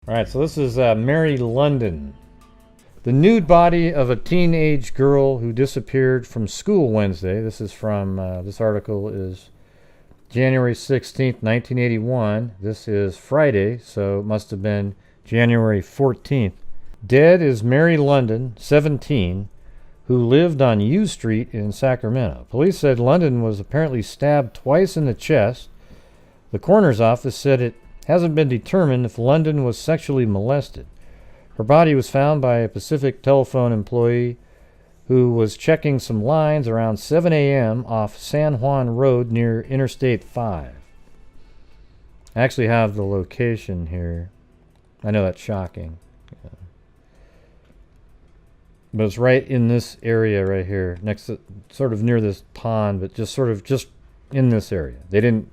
All right, so this is Mary London. The nude body of a teenage girl who disappeared from school Wednesday. This is from, this article is January 16th, 1981. This is Friday, so it must have been January 14th. Dead is Mary London, 17, who lived on U Street in Sacramento. Police said London was apparently stabbed twice in the chest. The coroner's office said it hasn't been determined if London was sexually molested. Her body was found by a Pacific Telephone employee who was checking some lines around 7 a.m. off San Juan Road near Interstate 5. I actually have the location here. I know that's shocking. But it's right in this area right here, next to, sort of near this pond, but just in this area. They didn't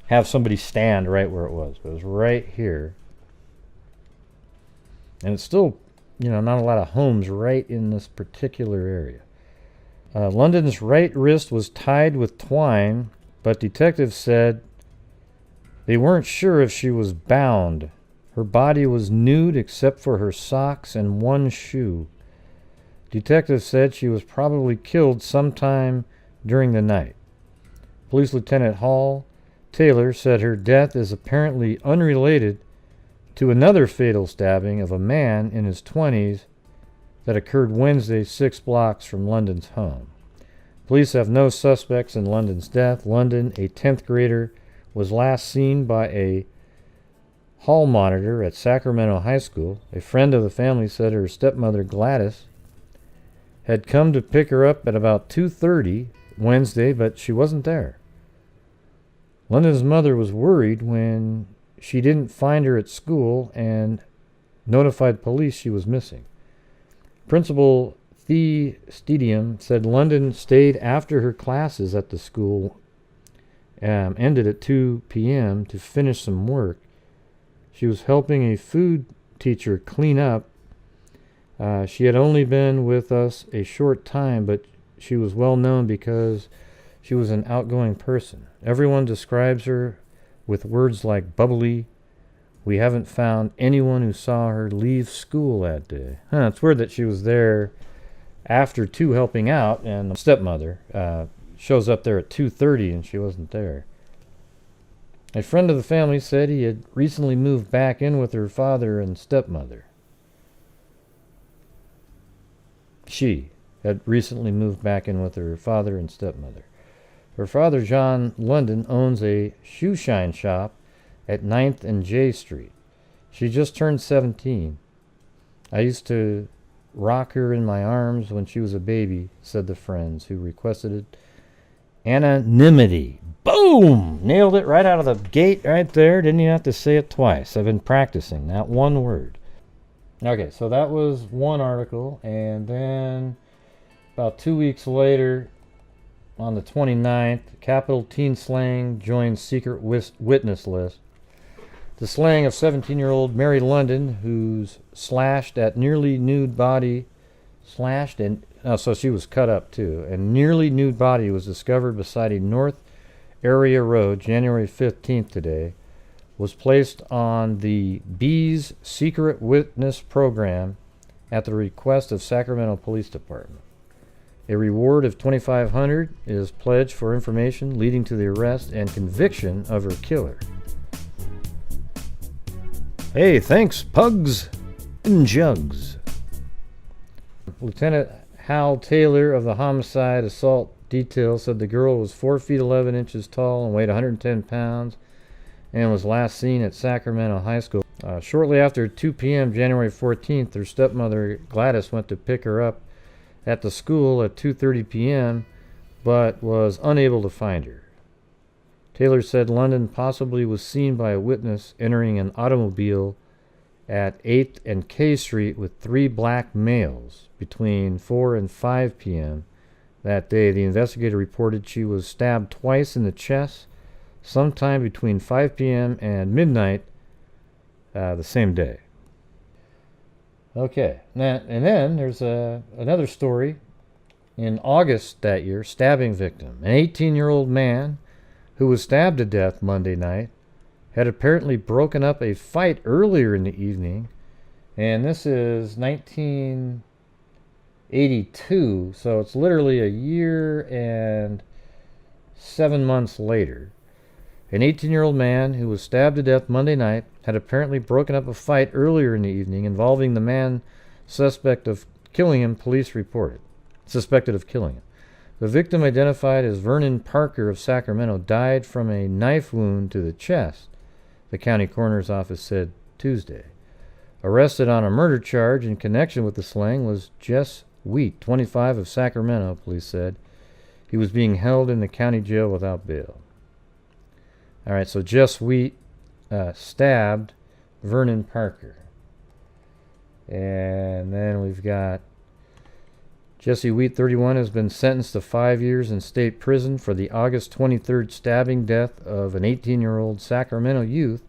have somebody stand right where it was, but it was right here. And it's still, not a lot of homes right in this particular area. London's right wrist was tied with twine, but detectives said they weren't sure if she was bound. Her body was nude except for her socks and one shoe. Detectives said she was probably killed sometime during the night. Police Lieutenant Hall Taylor said her death is apparently unrelated to another fatal stabbing of a man in his 20s that occurred Wednesday 6 blocks from London's home. Police have no suspects in London's death. London, a 10th grader, was last seen by a hall monitor at Sacramento High School. A friend of the family said her stepmother Gladys had come to pick her up at about 2:30 Wednesday, but she wasn't there. London's mother was worried when she didn't find her at school and notified police she was missing. Principal Thea Stadium said London stayed after her classes at the school ended at 2 p.m. to finish some work. She was helping a food teacher clean up. She had only been with us a short time, but she was well known because she was an outgoing person. Everyone describes her with words like bubbly. We haven't found anyone who saw her leave school that day. It's weird that she was there after 2 helping out, and the stepmother shows up there at 2:30 and she wasn't there. A friend of the family said he had recently moved back in with her father and stepmother. She had recently moved back in with her father and stepmother. Her father, John London, owns a shoe shine shop at 9th and J Street. She just turned 17. I used to rock her in my arms when she was a baby, said the friends, who requested anonymity. Boom! Nailed it right out of the gate right there. Didn't even have to say it twice. I've been practicing that one word. Okay, so that was one article, and then about 2 weeks later, on the 29th, Capital Teen Slaying joins secret witness list. The slaying of 17-year-old Mary London, whose slashed at nearly nude body, so she was cut up too, and nearly nude body was discovered beside a North Area Road January 15th today, was placed on the Bees Secret Witness Program at the request of Sacramento Police Department. A reward of $2,500 is pledged for information leading to the arrest and conviction of her killer. Hey, thanks, pugs and jugs. Lieutenant Hal Taylor of the Homicide Assault Detail said the girl was 4 feet 11 inches tall and weighed 110 pounds and was last seen at Sacramento High School. Shortly after 2 p.m. January 14th, her stepmother Gladys went to pick her up at the school at 2:30 p.m., but was unable to find her. Taylor said London possibly was seen by a witness entering an automobile at 8th and K Street with 3 black males between 4 and 5 p.m. that day. The investigator reported she was stabbed twice in the chest sometime between 5 p.m. and midnight the same day. Okay, and then there's another story. In August that year, stabbing victim. An 18-year-old man who was stabbed to death Monday night had apparently broken up a fight earlier in the evening. And this is 1982, so it's literally a year and 7 months later. An 18-year-old man who was stabbed to death Monday night had apparently broken up a fight earlier in the evening involving the man suspected of killing him, police reported. Suspected of killing him. The victim, identified as Vernon Parker of Sacramento, died from a knife wound to the chest, the county coroner's office said Tuesday. Arrested on a murder charge in connection with the slaying was Jess Wheat, 25, of Sacramento, police said. He was being held in the county jail without bail. All right, so Jess Wheat stabbed Vernon Parker. And then we've got Jesse Wheat, 31, has been sentenced to 5 years in state prison for the August 23rd stabbing death of an 18-year-old Sacramento youth.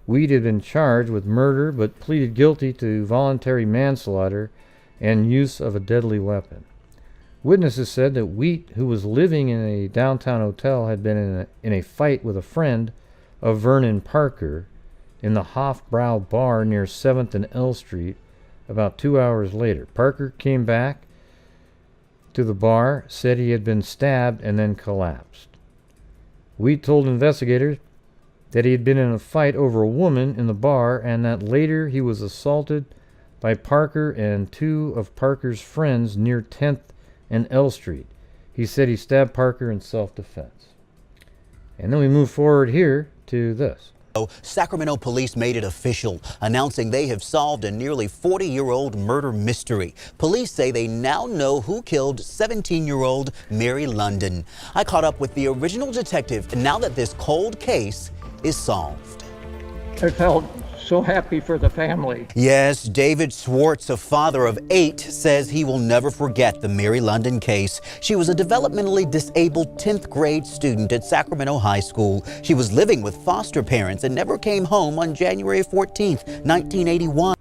Wheat had been charged with murder but pleaded guilty to voluntary manslaughter and use of a deadly weapon. Witnesses said that Wheat, who was living in a downtown hotel, had been in a fight with a friend of Vernon Parker in the Hofbrau bar near 7th and L Street about 2 hours later. Parker came back to the bar, said he had been stabbed, and then collapsed. Wheat told investigators that he had been in a fight over a woman in the bar and that later he was assaulted by Parker and two of Parker's friends near 10th and L Street. He said he stabbed Parker in self-defense. And then we move forward here to this. Sacramento police made it official, announcing they have solved a nearly 40-year-old murder mystery. Police say they now know who killed 17-year-old Mary London. I caught up with the original detective, and now that this cold case is solved. I felt so happy for the family. Yes, David Swartz, a father of 8, says he will never forget the Mary London case. She was a developmentally disabled 10th grade student at Sacramento High School. She was living with foster parents and never came home on January 14th, 1981.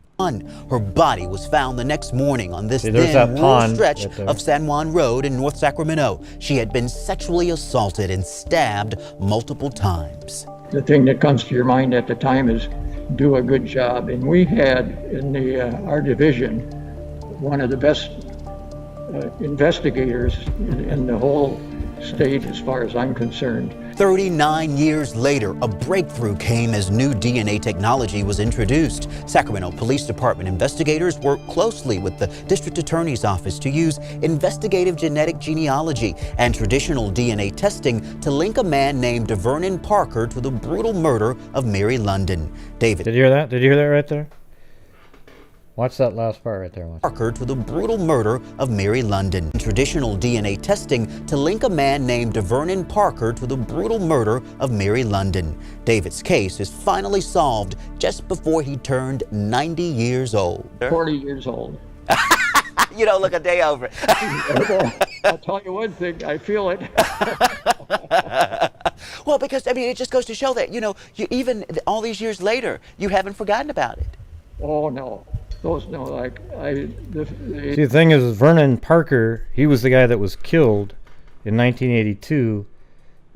Her body was found the next morning on this thin rural stretch of San Juan Road in North Sacramento. She had been sexually assaulted and stabbed multiple times. The thing that comes to your mind at the time is do a good job. And we had in our division one of the best investigators in the whole state as far as I'm concerned. 39 years later, a breakthrough came as new DNA technology was introduced. Sacramento Police Department investigators worked closely with the District Attorney's Office to use investigative genetic genealogy and traditional DNA testing to link a man named Vernon Parker to the brutal murder of Mary London. David. Did you hear that? Did you hear that right there? Watch that last part right there. Parker to the brutal murder of Mary London. Traditional DNA testing to link a man named Vernon Parker to the brutal murder of Mary London. David's case is finally solved just before he turned 90 years old. 40 years old. You don't look a day over it. I'll tell you one thing, I feel it. Well, because, I mean, it just goes to show that, you know, you even all these years later, you haven't forgotten about it. Oh, no. Those, no, like, See, the thing is, Vernon Parker, he was the guy that was killed in 1982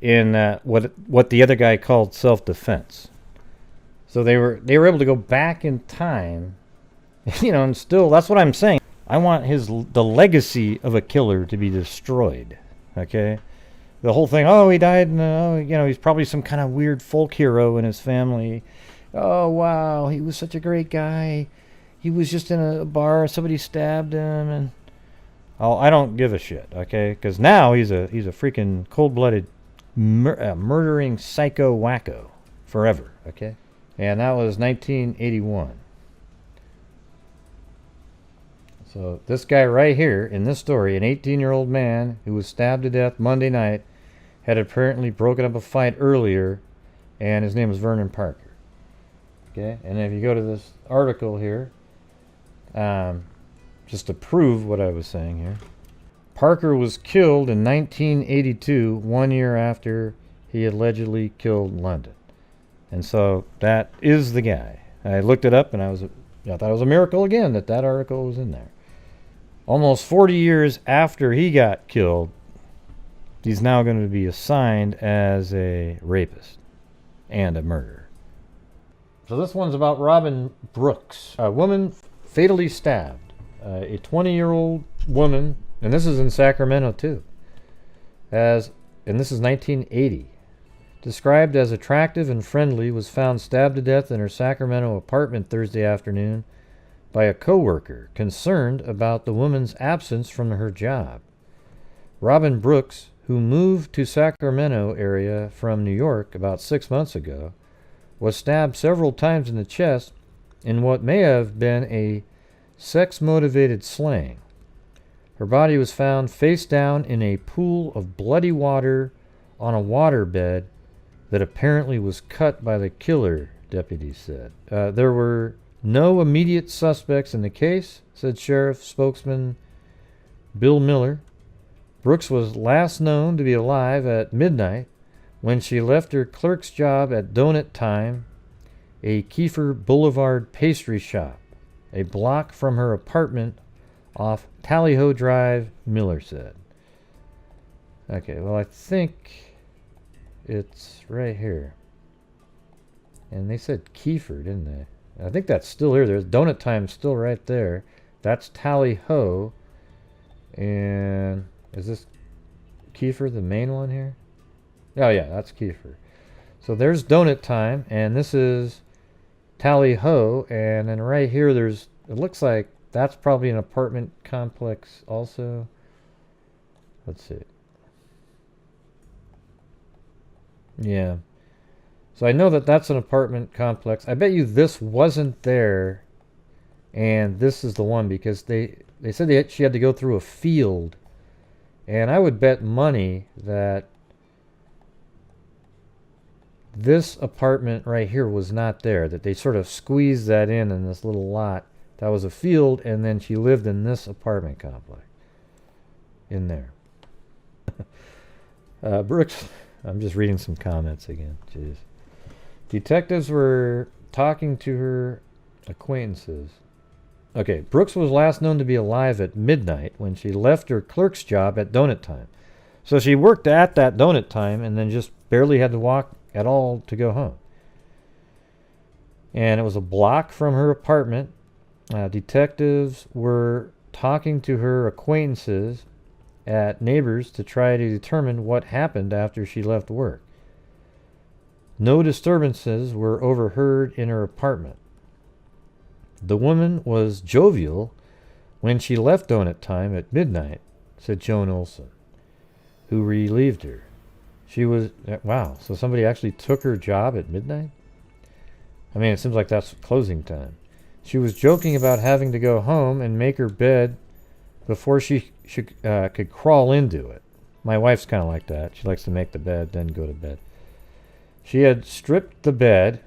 in what the other guy called self-defense. So they were able to go back in time, you know, and still, that's what I'm saying. I want the legacy of a killer to be destroyed, okay? The whole thing, oh, he died, and, you know, he's probably some kind of weird folk hero in his family. Oh, wow, he was such a great guy. He was just in a bar, somebody stabbed him, and I don't give a shit, okay? Because now he's a freaking cold-blooded murdering psycho wacko forever, okay? And that was 1981. So this guy right here in this story, an 18-year-old man who was stabbed to death Monday night, had apparently broken up a fight earlier, and his name was Vernon Parker. Okay, and if you go to this article here, just to prove what I was saying here, Parker was killed in 1982, 1 year after he allegedly killed London. And so that is the guy. I looked it up, and I thought it was a miracle again that article was in there. Almost 40 years after he got killed, he's now going to be assigned as a rapist and a murderer. So this one's about Robin Brooks, a woman fatally stabbed. A 20-year-old woman, and this is in Sacramento too, and this is 1980. Described as attractive and friendly, was found stabbed to death in her Sacramento apartment Thursday afternoon by a coworker concerned about the woman's absence from her job. Robin Brooks, who moved to Sacramento area from New York about 6 months ago, was stabbed several times in the chest in what may have been a sex-motivated slaying. Her body was found face down in a pool of bloody water on a waterbed that apparently was cut by the killer, deputies said. There were no immediate suspects in the case, said Sheriff spokesman Bill Miller. Brooks was last known to be alive at midnight when she left her clerk's job at Donut Time, a Kiefer Boulevard pastry shop, a block from her apartment off Tallyho Drive, Miller said. Okay, well, I think it's right here. And they said Kiefer, didn't they? I think that's still here. There's Donut Time still right there. That's Tallyho. And is this Kiefer, the main one here? Oh, yeah, that's Kiefer. So there's Donut Time, and this is Tallyho, and then right here it looks like that's probably an apartment complex also. Let's see. Yeah. So I know that that's an apartment complex. I bet you this wasn't there, and this is the one, because they said she had to go through a field, and I would bet money that this apartment right here was not there, that they sort of squeezed that in this little lot. That was a field, and then she lived in this apartment complex in there. Brooks, I'm just reading some comments again. Jeez. Detectives were talking to her acquaintances. Okay, Brooks was last known to be alive at midnight when she left her clerk's job at Donut Time. So she worked at that Donut Time and then just barely had to walk at all to go home. And it was a block from her apartment. Detectives were talking to her acquaintances at neighbors to try to determine what happened after she left work. No disturbances were overheard in her apartment. The woman was jovial when she left Donut Time at midnight, said Joan Olson, who relieved her. She was, wow, so somebody actually took her job at midnight? I mean, it seems like that's closing time. She was joking about having to go home and make her bed before she could crawl into it. My wife's kind of like that. She likes to make the bed, then go to bed. She had stripped the bed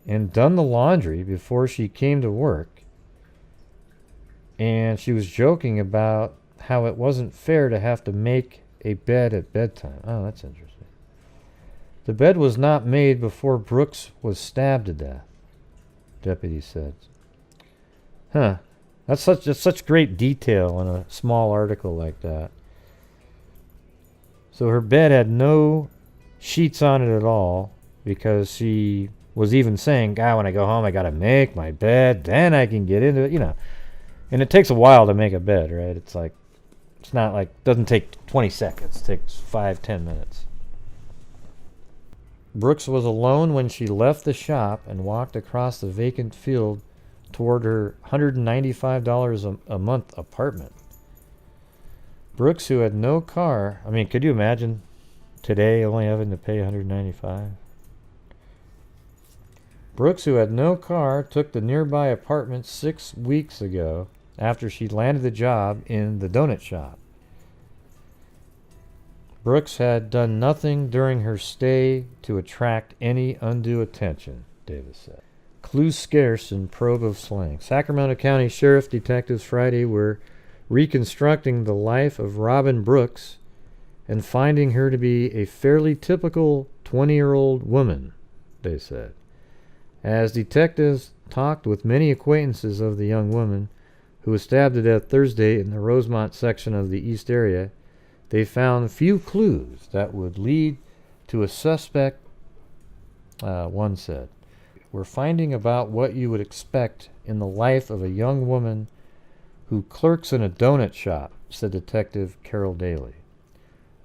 and done the laundry before she came to work. And she was joking about how it wasn't fair to have to make a bed at bedtime. Oh, that's interesting. The bed was not made before Brooks was stabbed to death, deputy said. Huh. That's such great detail in a small article like that. So her bed had no sheets on it at all, because she was even saying, God, when I go home, I got to make my bed, then I can get into it, you know. And it takes a while to make a bed, right? It's like, it's not like, it doesn't take 20 seconds. It takes 5-10 minutes. Brooks was alone when she left the shop and walked across the vacant field toward her $195 a month apartment. Brooks, who had no car, I mean, could you imagine today only having to pay $195? Brooks, who had no car, took the nearby apartment 6 weeks ago after she landed the job in the donut shop. Brooks had done nothing during her stay to attract any undue attention, Davis said. Clues scarce in probe of slaying. Sacramento County Sheriff detectives Friday were reconstructing the life of Robin Brooks and finding her to be a fairly typical 20-year-old woman, they said. As detectives talked with many acquaintances of the young woman who was stabbed to death Thursday in the Rosemont section of the East area, they found few clues that would lead to a suspect, one said. we're finding about what you would expect in the life of a young woman who clerks in a donut shop, said Detective Carol Daly.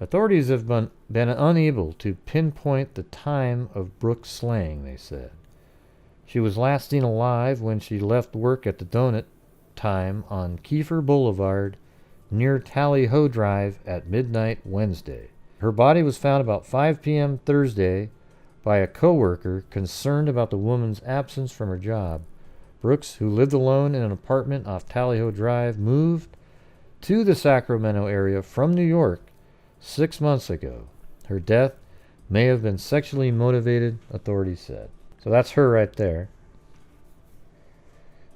Authorities have been unable to pinpoint the time of Brooks' slaying, they said. She was last seen alive when she left work at the donut time on Kiefer Boulevard near Tally Ho Drive at midnight Wednesday. Her body was found about 5 p.m. Thursday by a coworker concerned about the woman's absence from her job. Brooks, who lived alone in an apartment off Tally Ho Drive, moved to the Sacramento area from New York 6 months ago. Her death may have been sexually motivated, authorities said. So that's her right there.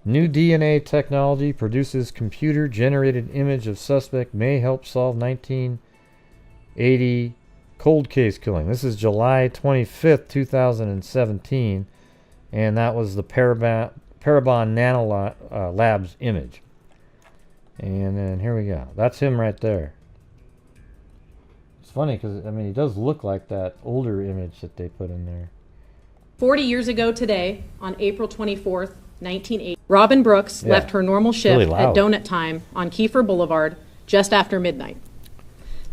New DNA technology produces computer-generated image of suspect may help solve 1980 cold case killing. This is July 25th, 2017, and that was the Parabon Nano Labs image. And then here we go. That's him right there. It's funny because, I mean, he does look like that older image that they put in there. 40 years ago today, on April 24th, 1980, Robin Brooks left her normal shift at donut time on Kiefer Boulevard just after midnight.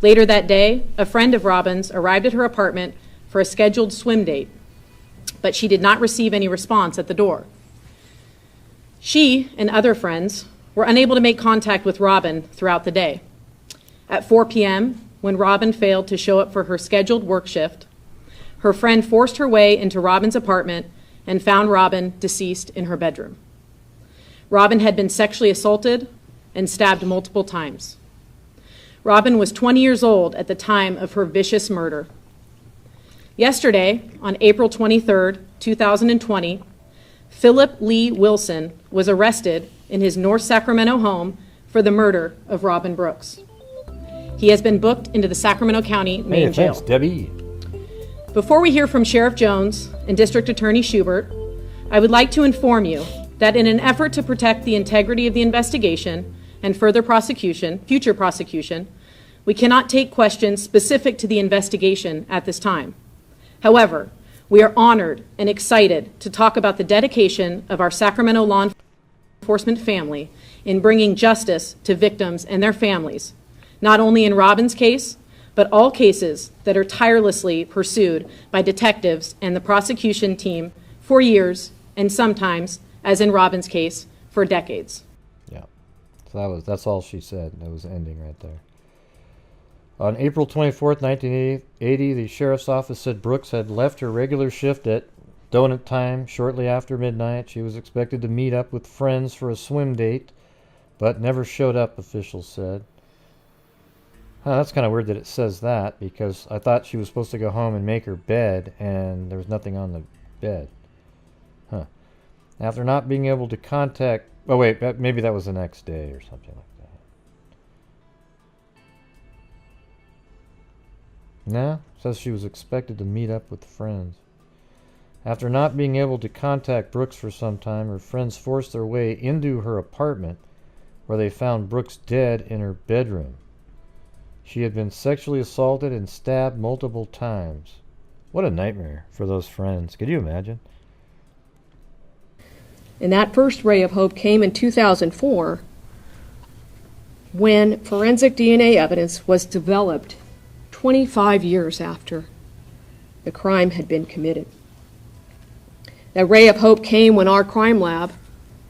Later that day, a friend of Robin's arrived at her apartment for a scheduled swim date, but she did not receive any response at the door. She and other friends were unable to make contact with Robin throughout the day. At 4 p.m., when Robin failed to show up for her scheduled work shift, her friend forced her way into Robin's apartment and found Robin deceased in her bedroom. Robin had been sexually assaulted and stabbed multiple times. Robin was 20 years old at the time of her vicious murder. Yesterday, on April 23rd, 2020, Philip Lee Wilson was arrested in his North Sacramento home for the murder of Robin Brooks. He has been booked into the Sacramento County main jail. Thanks, Debbie. Before we hear from Sheriff Jones and District Attorney Schubert, I would like to inform you that in an effort to protect the integrity of the investigation and future prosecution, we cannot take questions specific to the investigation at this time. However, we are honored and excited to talk about the dedication of our Sacramento law enforcement family in bringing justice to victims and their families, not only in Robin's case, but all cases that are tirelessly pursued by detectives and the prosecution team for years, and sometimes, as in Robin's case, for decades. Yeah, so that's all she said. That was the ending right there. On April 24th, 1980, the sheriff's office said Brooks had left her regular shift at donut time shortly after midnight. She was expected to meet up with friends for a swim date, but never showed up, officials said. That's kind of weird that it says that, because I thought she was supposed to go home and make her bed, and there was nothing on the bed. After not being able to contact... Oh, wait, maybe that was the next day or something like that. No, it says she was expected to meet up with friends. After not being able to contact Brooks for some time, her friends forced their way into her apartment, where they found Brooks dead in her bedroom. She had been sexually assaulted and stabbed multiple times. What a nightmare for those friends. Could you imagine? And that first ray of hope came in 2004 when forensic DNA evidence was developed 25 years after the crime had been committed. That ray of hope came when our crime lab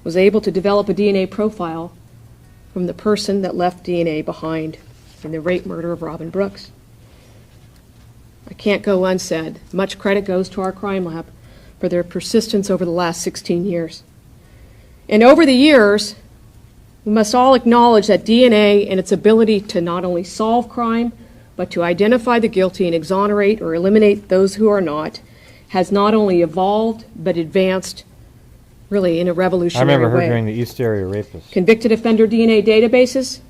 was able to develop a DNA profile from the person that left DNA behind in the rape murder of Robin Brooks. I can't go unsaid. Much credit goes to our crime lab for their persistence over the last 16 years. And over the years, we must all acknowledge that DNA and its ability to not only solve crime, but to identify the guilty and exonerate or eliminate those who are not, has not only evolved, but advanced really in a revolutionary way. I remember her during the East Area Rapist. Convicted offender DNA databases,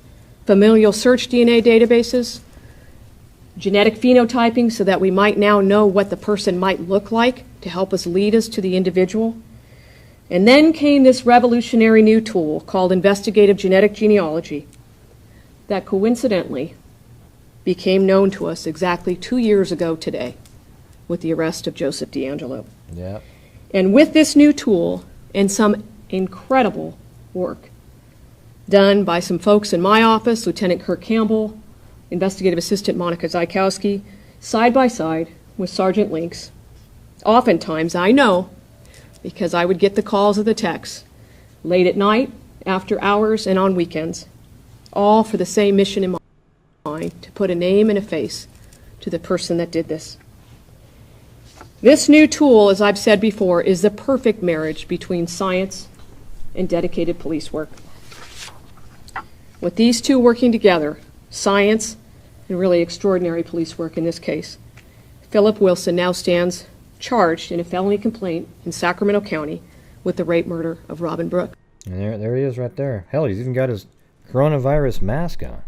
familial search DNA databases, genetic phenotyping so that we might now know what the person might look like to help us lead us to the individual. And then came this revolutionary new tool called investigative genetic genealogy that coincidentally became known to us exactly 2 years ago today with the arrest of Joseph DeAngelo. Yeah. And with this new tool and some incredible work done by some folks in my office, Lieutenant Kirk Campbell, Investigative Assistant Monica Zykowski, side by side with Sergeant Links, oftentimes I know, because I would get the calls or the texts, late at night, after hours, and on weekends, all for the same mission in mind, to put a name and a face to the person that did this. This new tool, as I've said before, is the perfect marriage between science and dedicated police work. With these two working together, science and really extraordinary police work in this case, Philip Wilson now stands charged in a felony complaint in Sacramento County with the rape murder of Robin Brooks. And there he is right there. Hell, he's even got his coronavirus mask on.